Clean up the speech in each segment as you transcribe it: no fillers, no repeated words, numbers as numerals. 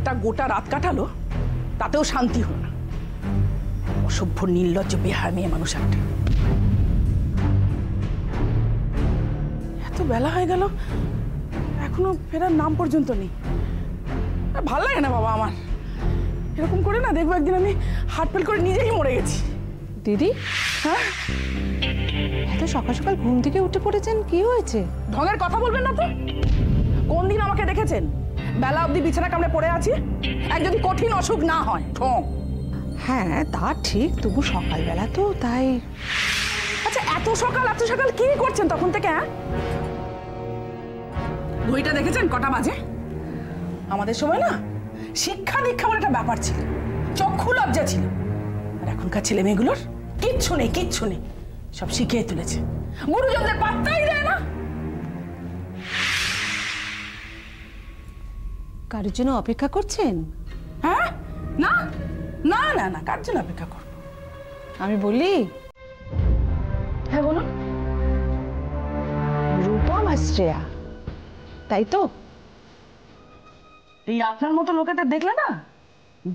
একটা গোটা রাত কাটালো, তাতেও শান্তি হলো না। অসভ্য নির্লজ্জ বেহায়া মেয়ে মানুষ একটা। এত বেলা হয়ে গেল, এখনো ফেরার নাম পর্যন্ত নেই। ভাল লাগে না বাবা আমার, এরকম করে না দেখবো একদিন আমি হার্ট ফেল করে নিজেই মরে গেছি। দিদি, হ্যাঁ এত সকাল সকাল ঘুম থেকে উঠে পড়েছেন, কি হয়েছে? ঢঙের কথা বলবেন না তো। কোন দিন আমাকে দেখেছেন বেলা অবধি বিছানা কামড়ে পড়ে আছি? এক যদি কঠিন অসুখ না হয় ঢং। হ্যাঁ তা ঠিক, তবু সকালবেলা তো তাই। আচ্ছা এত সকাল কি করছেন তখন থেকে? হ্যাঁ ঘড়িটা দেখেছেন কটা বাজে? আমাদের সময় না শিক্ষা দীক্ষা বলে একটা ব্যাপার ছিল, চক্ষু লজ্জা ছিল। আর এখনকার ছেলে মেয়েগুলোর কিচ্ছু নেই, সব শিখিয়ে তুলেছে, গুরুজনদের পাত্তাই দেয় না। কারোর জন্য অপেক্ষা করছেন? হ্যাঁ না না না না, কার জন্য অপেক্ষা করবো? আমি বলি, হ্যাঁ বলুন। রূপম আর শ্রেয়া, তাই তো? এই আপনার মতো লোকেদের দেখলে না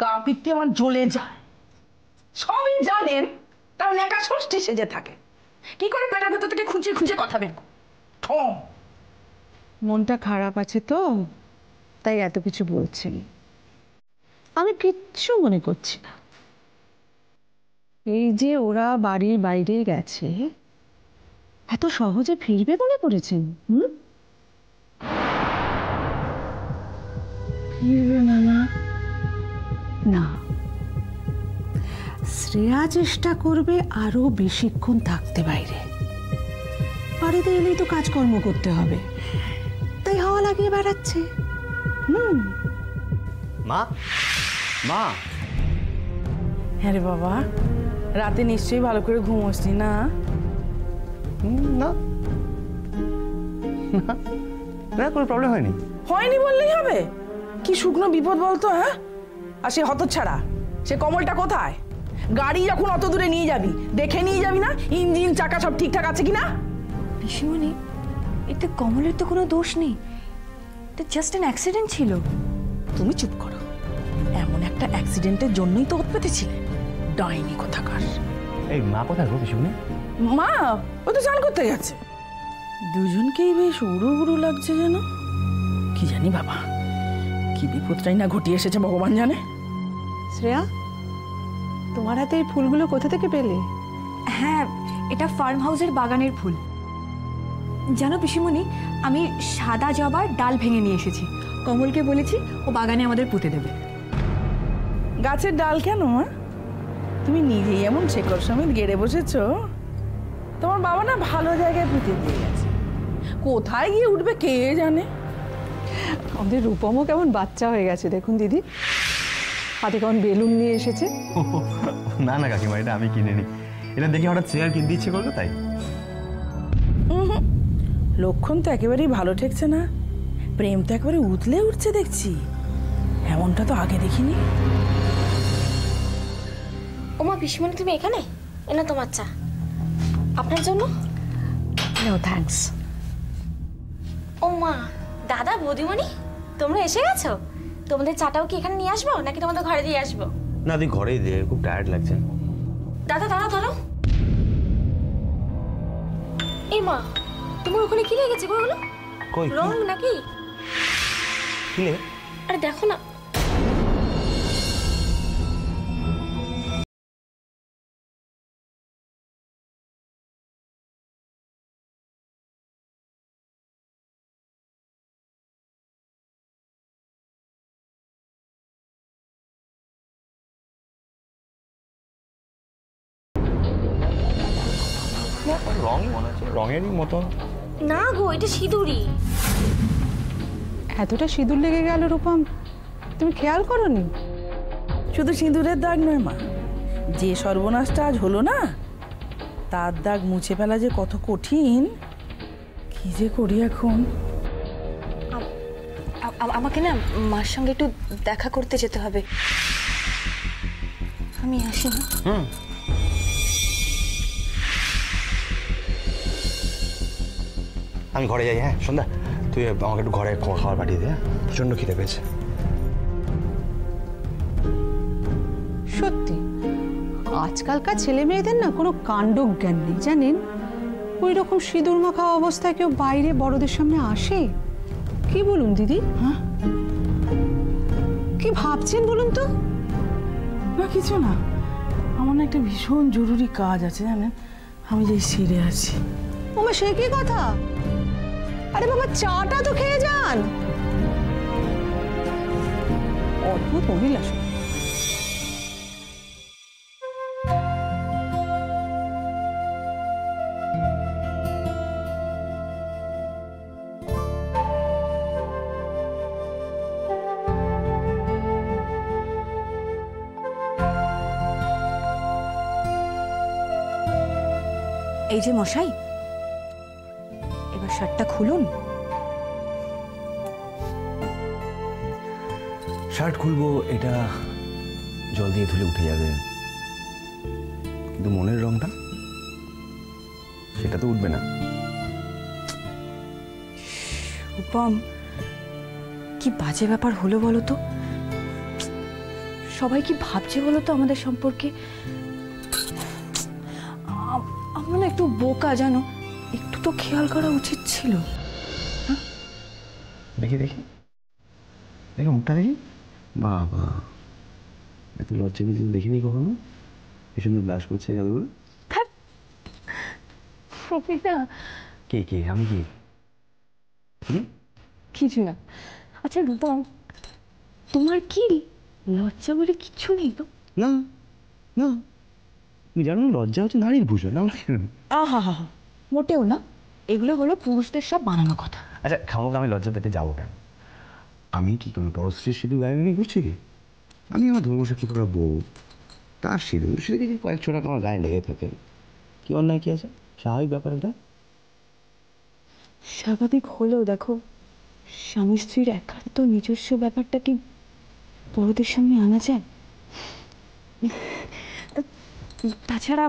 গা পিত্তি আমার জ্বলে যায়। সবই জানেন, তার নেকা ষষ্ঠী সেজে থাকে। কি করে পেটার ভেতর থেকে খুঁজে খুঁজে কথা বের ঠং। মনটা খারাপ আছে তো, তাই এত কিছু বলছেন। আমি কিচ্ছু মনে করছি না। এই যে ওরা বাড়ির বাইরে গেছে, এত সহজে ফিরবে মনে করেছেন? ফিরবে না? না, শ্রেয়া চেষ্টা করবে আরো বেশিক্ষণ থাকতে বাইরে। বাড়িতে এলেই তো কাজকর্ম করতে হবে, তাই হাওয়া লাগিয়ে বেড়াচ্ছে। মা মা। হ্যাঁ রে বাবা, রাতে নিশ্চয়ই ভালো করে ঘুমোসনি না? না না, কোনো প্রবলেম হয়নি। হয়নি বললেই হবে? কি শুকনো বিপদ বলতো। হ্যাঁ, আর সে হতচ্ছাড়া, সে কমলটা কোথায়? গাড়ি যখন অত দূরে নিয়ে যাবি দেখে নিয়ে যাবি না ইঞ্জিন চাকা সব ঠিকঠাক আছে কিনা? পিসিমণি, এতে কমলের তো কোনো দোষ নেই, এটা জাস্ট অ্যান অ্যাক্সিডেন্ট ছিল। তুমি চুপ করো, এমন একটা অ্যাক্সিডেন্টের জন্যই তো পেতেছিলে, ডাইনি কোথাকার। এই মা কোথায় গো পিসিমণি? মা ও তো চান করতে গেছে। দুজনকেই বেশ উড়ু উড়ু লাগছে যেন। কি জানি বাবা, কি বিপদটাই না ঘটিয়ে এসেছে ভগবান জানে। শ্রেয়া, তোমার হাতে এই ফুলগুলো কোথা থেকে পেলে? হ্যাঁ, এটা ফার্ম হাউসের বাগানের ফুল। জানো পিসিমণি, আমি সাদা জবার ডাল ভেঙে নিয়ে এসেছি। কমলকে বলেছি ও বাগানে আমাদের পুঁতে দেবে। গাছের ডাল কেন মা? তুমি নিজেই এমন শেকড় সমেত গেড়ে বসেছ। তোমার বাবা না ভালো জায়গায় পুঁতে দিয়ে গেছে, কোথায় গিয়ে উঠবে কে জানে। আমাদের রূপমও কেমন বাচ্চা হয়ে গেছে দেখুন দিদি, হাতে কেমন বেলুন নিয়ে এসেছে। না না কাকিমা, এটা আমি কিনে নি। এটা দেখে হঠাৎ চেয়ার কিনতে ইচ্ছে করলো তাই। লক্ষণ তো একেবারেই ভালো ঠেকছে না, প্রেম তো একেবারে উতলে উঠছে দেখছি। এমনটা তো আগে দেখিনি। ওমা পিসিমণি, তুমি এখানে? এনা তোমার চা আপনার জন্য। No thanks. ওমা দাদা বৌদিমণি, তোমরা এসে গেছো? তোমাদের চাটাও কি এখানে নিয়ে আসবো নাকি তোমাদের ঘরে দিয়ে আসবো? না তুই ঘরেই দে, খুব টায়ার্ড লাগছে। দাদা দাঁড়াও দাঁড়াও। এই মা, তোমার ওখানে কি লেগেছে গো? ওগুলো কই রং নাকি? কি লে? আরে দেখো না। রঙই মনে হচ্ছে, রঙেরই মতন। না গো, এটা সিঁদুরি। এতটা সিঁদুর লেগে গেল রূপম, তুমি খেয়াল করোনি? শুধু সিঁদুরের দাগ নয় মা, যে সর্বনাশটা আজ হলো না, তার দাগ মুছে ফেলা যে কত কঠিন। কি যে করি এখন। আমাকে না মার সঙ্গে একটু দেখা করতে যেতে হবে, আমি আসি না। আমি ঘরে যাই। হ্যাঁ সন্ধ্যা, তুই আমাকে একটু ঘরে খাবার পাঠিয়ে দে। প্রচন্ড খিদে পেয়েছে। সত্যি আজকালকার ছেলে মেয়েদের না কোনো কাণ্ডজ্ঞান নেই জানেন। ওই রকম সিঁদুর মাখা অবস্থায় কেউ বাইরে বড়দের সামনে আসে? কি বলুন দিদি? হ্যাঁ, কি ভাবছেন বলুন তো? না কিছু না, আমার না একটা ভীষণ জরুরি কাজ আছে জানেন, আমি যে সেরে আছি। ওমা সে কি কথা? আরে বাবা চাটা তো খেয়ে যান। অদ্ভুত মহিলা। এই যে মশাই, এবার শার্টটা খুলুন। শার্ট খুলবো, এটা জল দিয়ে ধুলে উঠে যাবে, কিন্তু মনের রংটা সেটা তো উঠবে না। রূপম, কি বাজে ব্যাপার হলো বলো তো? সবাই কি ভাবছে বলো তো আমাদের সম্পর্কে? আমরা না একটু বোকা জানো, একটু তো খেয়াল করা উচিত ছিল। দেখি দেখি দেখো মুখটা দেখি। বাবা, এত লজ্জা কিন্তু দেখিনি কখনো। এই সুন্দর ব্লাশ করছে গেলগুলো। কে কে? আমি কি? কিছু না। আচ্ছা রূপম, তোমার কি লজ্জা বলে কিছু নেই তো? না না, তুমি জানো লজ্জা হচ্ছে নারীর ভূষণ। আহা হা হা, মোটেও না, এগুলো হলো পুরুষদের সব বানানো কথা। আচ্ছা খামোকা আমি লজ্জা পেতে যাবো কেন? আমি কি কোনো পরশ্রীর সিঁদুর গায়ে নিয়ে ঘুরছি? আমি আমার ধর্মসাক্ষী করা বউ, তার সিঁদুর সেদিকে কয়েক ছোটা আমার গায়ে লেগে থাকে, কি অন্যায় কি আছে? স্বাভাবিক ব্যাপার এটা। স্বাভাবিক হলেও দেখো, স্বামী স্ত্রীর একান্ত নিজস্ব ব্যাপারটা কি বড়দের সামনে আনা যায়? তাছাড়া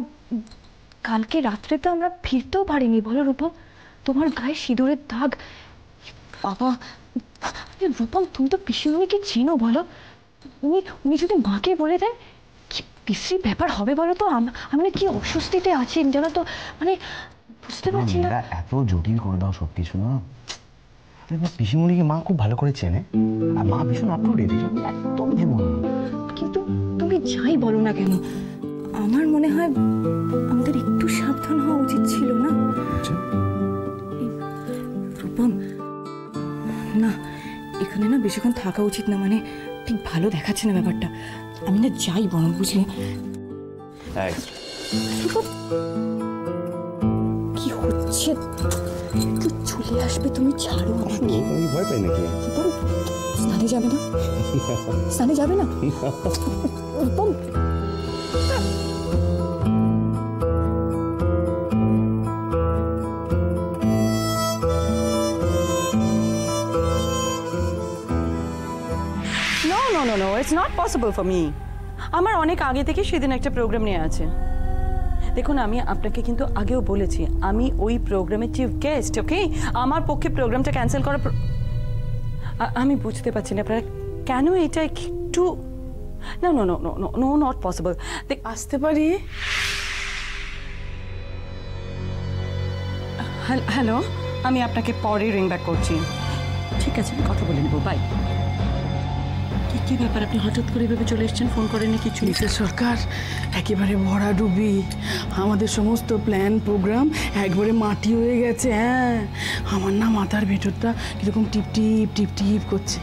কালকে রাত্রে তো আমরা ফিরতেও পারিনি বলো রূপম। তোমার গায়ে সিঁদুরের দাগ। বাবা রূপম, তুমি তো পিসিমণিকে চেনো বলো? উনি যদি মাকে বলে দেয় কি বিশ্রী ব্যাপার হবে বলো তো? আমি কি অস্বস্তিতে আছি জানো তো, মানে বুঝতে পারছি না। এত জটিল করে দাও সব কিছু না। পিসিমণিকে মা খুব ভালো করে চেনে, আর মা ভীষণ আপডেট, একদম ভেবো না। কিন্তু তুমি যাই বলো না কেন, আমার মনে হয় আমাদের একটু সাবধান হওয়া উচিত ছিল না? রূপম, না এখানে না বেশিক্ষণ থাকা উচিত না, মানে ঠিক ভালো দেখাচ্ছে না ব্যাপারটা। আমি না যাই বরং, বুঝলে? কি হচ্ছে? একটু চলে আসবে, তুমি ছাড়ো আমাকে। আমি ভয় পাই নাকি? স্নানে যাবে না? স্নানে যাবে না? Rupam, No, it's not possible for me. আমার অনেক আগে থেকে সেদিন একটা প্রোগ্রাম নিয়ে আছে। দেখুন আমি আপনাকে কিন্তু আগেও বলেছি আমি ওই প্রোগ্রামের চিফ গেস্ট, ওকে? আমার পক্ষে প্রোগ্রামটা ক্যান্সেল করা। আমি বুঝতে পারছি না আপনারা কেন এটা একটু। না no no no no no not possible. আসতে পারি? হ্যালো, আমি আপনাকে পরে রিং ব্যাক করছি। ঠিক আছে, আমি কথা বলে নেবো, বাই। কি ব্যাপার, আপনি হঠাৎ করে এভাবে চলে এসেছেন? ফোন করেন কিছু? মিসেস সরকার একেবারে ভরাডুবি, আমাদের সমস্ত প্ল্যান প্রোগ্রাম একবারে মাটি হয়ে গেছে। হ্যাঁ, আমার না মাথার ভেতরটা কিরকম টিপ টিপ টিপ টিপ করছে।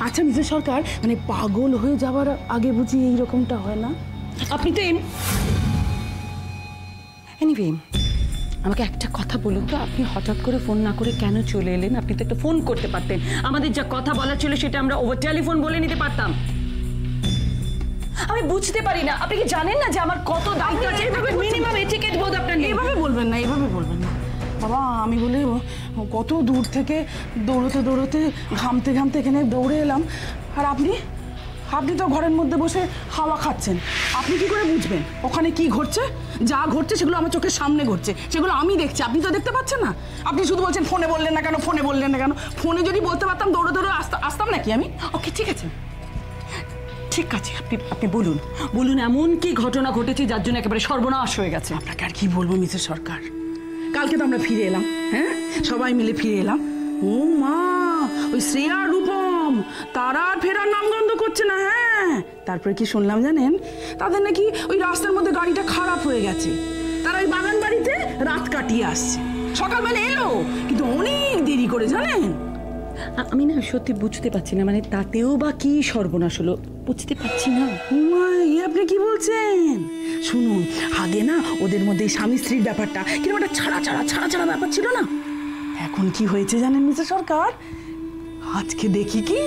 আচ্ছা মিসেস সরকার, মানে পাগল হয়ে যাওয়ার আগে বুঝি এইরকমটা হয় না? আপনি তো এনিওয়ে, আমাকে একটা কথা বলুন তো, আপনি হঠাৎ করে ফোন না করে কেন চলে এলেন? আপনি তো একটা ফোন করতে পারতেন, আমাদের যা কথা বলার ছিল সেটা আমরা ওভার টেলিফোন বলে নিতে পারতাম। আমি বুঝতে পারি না, আপনি কি জানেন না যে আমার কত দায়িত্ব আছে? মিনিমাম এটিকেট বোধ আপনার নেই। এভাবে বলবেন না, এভাবে বলবেন না বাবা। আমি বলে কত দূর থেকে দৌড়তে দৌড়তে ঘামতে ঘামতে এখানে দৌড়ে এলাম, আর আপনি তো ঘরের মধ্যে বসে হাওয়া খাচ্ছেন। আপনি কি করে বুঝবেন ওখানে কি ঘটছে? যা ঘটছে সেগুলো আমার চোখের সামনে ঘটছে, সেগুলো আমি দেখছি, আপনি তো দেখতে পাচ্ছেন না। আপনি শুধু বলছেন ফোনে বললেন না কেন, ফোনে বললেন না কেন। ফোনে যদি বলতে পারতাম দৌড়ে দৌড়ে আসতাম নাকি আমি? ওকে ঠিক আছে, ঠিক আছে, আপনি আপনি বলুন বলুন এমন কি ঘটনা ঘটেছে যার জন্য একেবারে সর্বনাশ হয়ে গেছে? আপনাকে আর কি বলবো মিসেস সরকার, কালকে তো আমরা ফিরে এলাম, হ্যাঁ সবাই মিলে ফিরে এলাম। ও মা, ওই শ্রেয়া রূপম তারা আর ফেরার নামগন্ধ করছে না। হ্যাঁ, তারপরে কি শুনলাম জানেন, তাদের নাকি ওই রাস্তার মধ্যে গাড়িটা খারাপ হয়ে গেছে, তারা ওই বাগান বাড়িতে রাত কাটিয়ে আসছে। সকালবেলা এলো কিন্তু অনেক দেরি করে, জানেন। আমি না সত্যি বুঝতে পারছি না, মানে তাতেও বা কি সর্বনাশ হলো বুঝতে পারছি না। আপনি কি বলছেন? শুনুন, আগে না ওদের মধ্যে স্বামী স্ত্রীর ব্যাপারটা কিরকম একটা ছাড়া ব্যাপার ছিল না। এখন কি হয়েছে জানেন মিস্টার সরকার, আজকে দেখি কি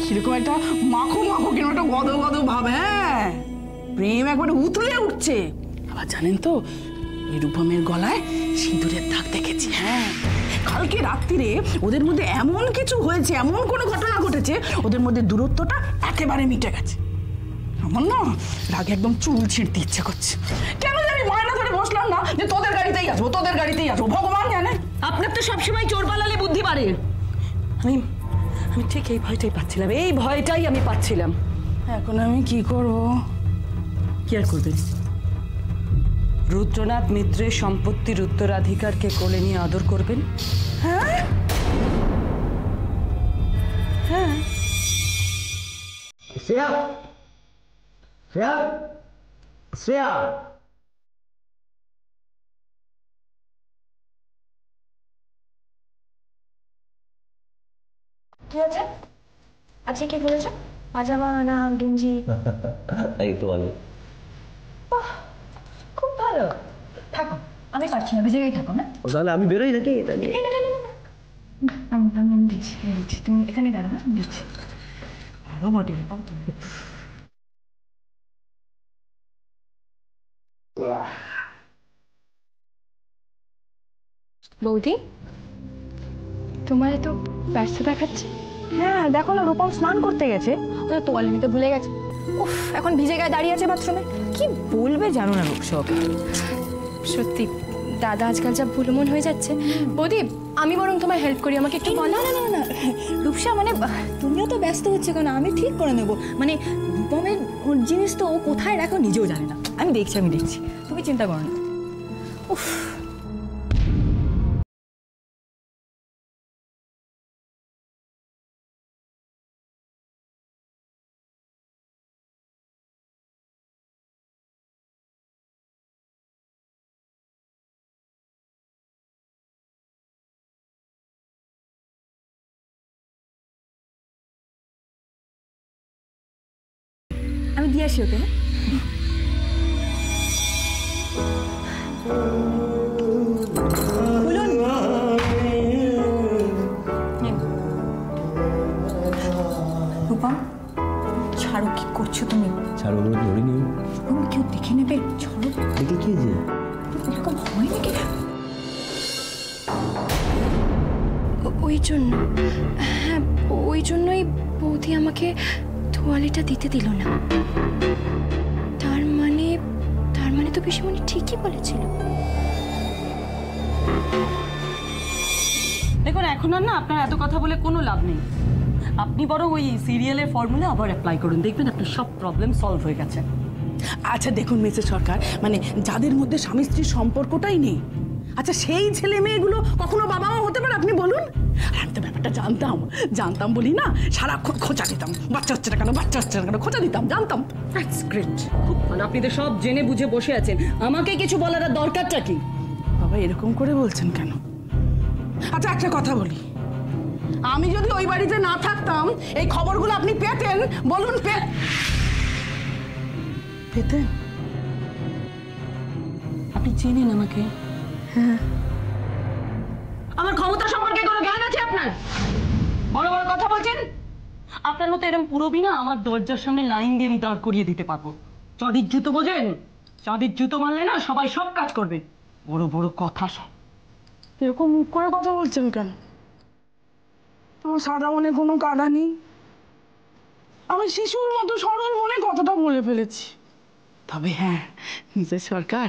কিরকম একটা মাখো কিরকম একটা গদ ভাব। হ্যাঁ, প্রেম একবারে উতলে উঠছে। আবার জানেন তো, ওই রূপমের গলায় সিঁদুরের দাগ দেখেছি। হ্যাঁ, কালকে রাত্রিরে ওদের মধ্যে এমন কিছু হয়েছে, এমন কোনো ঘটনা ঘটেছে, ওদের মধ্যে দূরত্বটা একেবারে মিটে গেছে। আমার না রাগে একদম চুল ছিঁড়তে ইচ্ছে করছে। কেন জানি ময়না ধরে বসলাম না যে তোদের গাড়িতেই আসবো, ভগবান জানে। আপনার তো সবসময় চোর পালালে বুদ্ধি বাড়ে। আমি আমি ঠিক এই ভয়টাই পাচ্ছিলাম, এখন আমি কি করব? কি আর করবেন? রুদ্রনাথ মিত্রের সম্পত্তির উত্তরাধিকারকে কোলে নিয়ে আদর করবেন। হ্যাঁ হ্যাঁ, শ্রেয়া, শ্রেয়া, শ্রেয়া। কি হয়েছে? আজকে কি বলেছো? পাজামা না গেঞ্জি? এই তো ভালো, খুব ভালো। থাকো, আমি পারছি না, জায়গায় থাকো না। তাহলে আমি বেরোই নাকি? আমি দিচ্ছি, তুমি এখানে দাঁড়াও, আমি দিচ্ছি। বৌদি, তোমার তো ব্যস্ত দেখাচ্ছে। হ্যাঁ দেখো না, রূপম স্নান করতে গেছে, ওরা তোয়ালে নিতে ভুলে গেছে। উফ, এখন ভিজে গায়ে দাঁড়িয়ে আছে বাথরুমে। কি বলবে জানো না রূপসব। সত্যি দাদা আজকাল যা ভুলমন হয়ে যাচ্ছে। বৌদি, আমি বরং তোমায় হেল্প করি, আমাকে একটু বলো। না না না, রূপসা মানে তুমিও তো ব্যস্ত হচ্ছে কেন? আমি ঠিক করে নেবো। মানে রূপমের জিনিস তো ও কোথায় রাখো নিজেও জানে না। আমি দেখছি তুমি চিন্তা করো না। উফ, আমি দিয়ে আসি ওকে। বলুন। রূপম, ছাড়ো, কি করছো তুমি? ছাড়ো, ধরে নিও। রূপম, কেউ দেখে নেবে, ছাড়ো। দেখে কি যে এরকম হয় নাকি? ওই জন্য, হ্যাঁ ওই জন্যই বৌদি আমাকে তোয়ালেটা দিতে দিল না। তার মানে তো পিসিমণি ঠিকই বলেছিল। দেখুন, এখন আর না আপনার এত কথা বলে কোনো লাভ নেই। আপনি বরং ওই সিরিয়ালের ফর্মুলা আবার অ্যাপ্লাই করুন, দেখবেন আপনার সব প্রবলেম সলভ হয়ে গেছে। আচ্ছা দেখুন মিসেস সরকার, মানে যাদের মধ্যে স্বামী স্ত্রীর সম্পর্কটাই নেই, আচ্ছা সেই ছেলে মেয়েগুলো কখনো বাবা মা হতে পারে আপনি বলুন? আর আমি তো ব্যাপারটা জানতাম বলি না, সারাক্ষণ খোঁচা দিতাম, বাচ্চা হচ্ছে না কেন খোঁচা দিতাম, জানতাম। দ্যাটস গ্রেট, খুব ভালো। আপনি তো সব জেনে বুঝে বসে আছেন, আমাকে কিছু বলার দরকারটা কি? বাবা এরকম করে বলছেন কেন? আচ্ছা একটা কথা বলি, আমি যদি ওই বাড়িতে না থাকতাম এই খবরগুলো আপনি পেতেন? বলুন, পেতেন? আপনি চেনেন আমাকে? হ্যাঁ। আমার ক্ষমতা সম্পর্কে কোনো জ্ঞান আছে আপনার? বড় বড় কথা বলছেন। আপনার মতো এরকম পুরবি না আমার দরজার সামনে লাইন দিয়ে আমি দাঁড় করিয়ে দিতে পারবো। চাঁদির জুতো বোঝেন? চাঁদির জুতো মানলে না সবাই সব কাজ করবে। বড় বড় কথা সব। এরকম মুখ করে কথা বলছেন কেন? তোমার সাদা মনে কোনো কাদা নেই। আমি শিশুর মতো সরল মনে কথাটা বলে ফেলেছি। তবে হ্যাঁ মিসেস সরকার,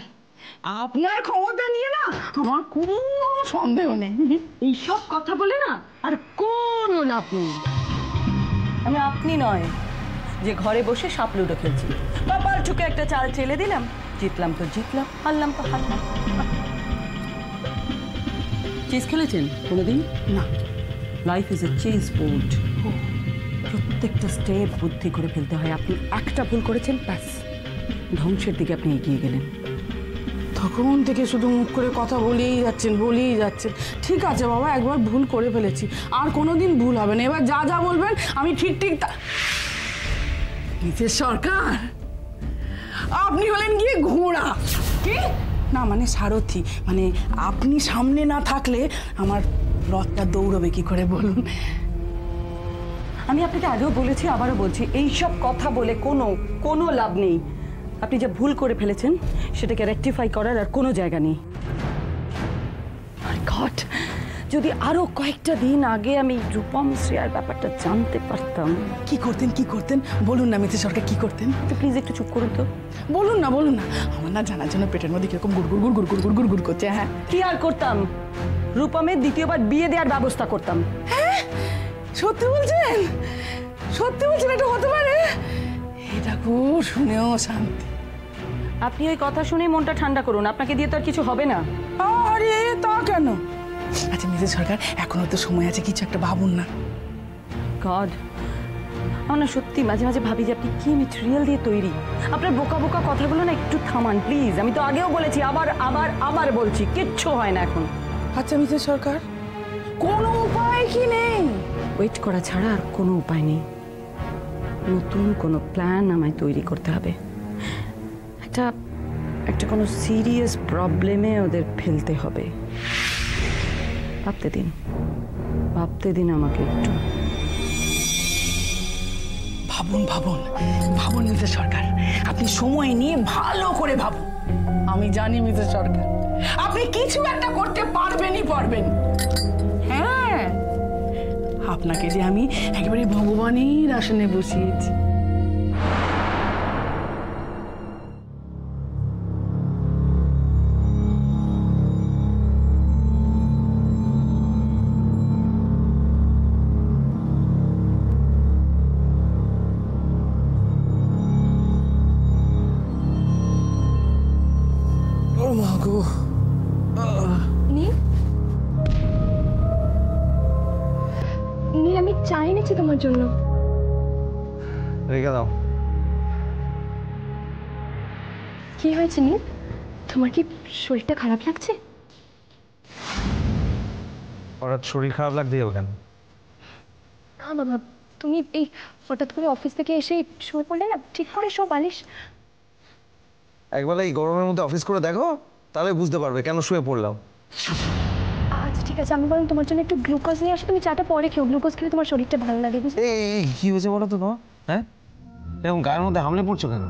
আপনার ক্ষমতা নিয়ে না আমার কোনো সন্দেহ নেই। এইসব কথা বলে না আর কোনো লাভ নেই। আমি আপনি নয়, যে ঘরে বসে সাপ লুডো খেলছি। কপাল ঠুকে একটা চাল চেলে দিলাম, জিতলাম তো জিতলাম, হারলাম তো হারলাম। চেস খেলেছেন কোনোদিন? না। Life is a chess board. প্রত্যেকটা স্টেপ বুদ্ধি করে ফেলতে হয়। আপনি একটা ভুল করেছেন, ব্যাস ধ্বংসের দিকে আপনি এগিয়ে গেলেন। তখন থেকে শুধু মুখ করে কথা বলেই যাচ্ছেন। ঠিক আছে বাবা, একবার ভুল করে ফেলেছি, আর কোনোদিন ভুল হবে না। এবার যা যা বলবেন আমি ঠিক তা। মিসেস সরকার, আপনি হলেন গিয়ে ঘোড়া। কি না মানে সারথি, মানে আপনি সামনে না থাকলে আমার রথটা দৌড়বে কি করে বলুন? আমি আপনাকে আগেও বলেছি, আবারও বলছি, এইসব কথা বলে কোনো লাভ নেই। আপনি যে ভুল করে ফেলেছেন সেটাকে রেকটিফাই করার আর কোনো জায়গা নেই। মাই গড, যদি আরো কয়েকটা দিন আগে আমি রূপম শ্রেয়ার ব্যাপারটা জানতে পারতাম। কি করতেন বলুন না মিসেস সরকার, কি করতেন? প্লিজ একটু চুপ করুন তো। বলুন না আমার না জানার জন্য পেটের মধ্যে কিরকম গুড় করছে। হ্যাঁ, কি আর করতাম? রূপমের দ্বিতীয়বার বিয়ে দেওয়ার ব্যবস্থা করতাম। হ্যাঁ, সত্যি বলছেন? এটা হতে পারে? এটা খুব শুনেও শান্তি। আপনি ওই কথা শুনে মনটা ঠান্ডা করুন, আপনাকে দিয়ে তো আর কিছু হবে না। আরে তা কেন? আচ্ছা মিসেস সরকার, এখনো তো সময় আছে, কিছু একটা ভাবুন না। গড, আমার না সত্যি মাঝে মাঝে ভাবি যে আপনি কি মেটেরিয়াল দিয়ে তৈরি। আপনার বোকা বোকা কথাগুলো না একটু থামান প্লিজ। আমি তো আগেও বলেছি, আবার বলছি, কিচ্ছু হয় না এখন। আচ্ছা মিসেস সরকার, কোনো উপায় কি নেই? ওয়েট করা ছাড়া আর কোনো উপায় নেই। নতুন কোনো প্ল্যান আমায় তৈরি করতে হবে। একটা কোনো সিরিয়াস প্রবলেমে ওদের ফেলতে হবে। ভাবতে দিন আমাকে একটু। ভাবুন মিসেস সরকার, আপনি সময় নিয়ে ভালো করে ভাবুন। আমি জানি মিসেস সরকার, আপনি কিছু একটা করতে পারবেন। হ্যাঁ, আপনাকে যে আমি একেবারে ভগবানের আসনে বসিয়েছি। নীল, আমি চা এনেছি তোমার জন্য। রেখে দাও। কি হয়েছে নীল? তোমার কি শরীরটা খারাপ লাগছে? হঠাৎ শরীর খারাপ লাগতে যাবে কেন? না বাবা, তুমি এই হঠাৎ করে অফিস থেকে এসে শুয়ে পড়লে না, ঠিক করে শো বালিশ। একবার এই গরমের মধ্যে অফিস করে দেখো, তাহলে বুঝতে পারবে কেন শুয়ে পড়লাম। আচ্ছা ঠিক আছে, আমি বরং তোমার জন্য একটু গ্লুকোজ নিয়ে আসি, তুমি চাটা পরে খেও। গ্লুকোজ খেলে তোমার শরীরটা ভালো লাগে। এই কি হয়েছে বলো তো তোমার? হ্যাঁ, এরকম গায়ের মধ্যে হামলে পড়ছো কেন?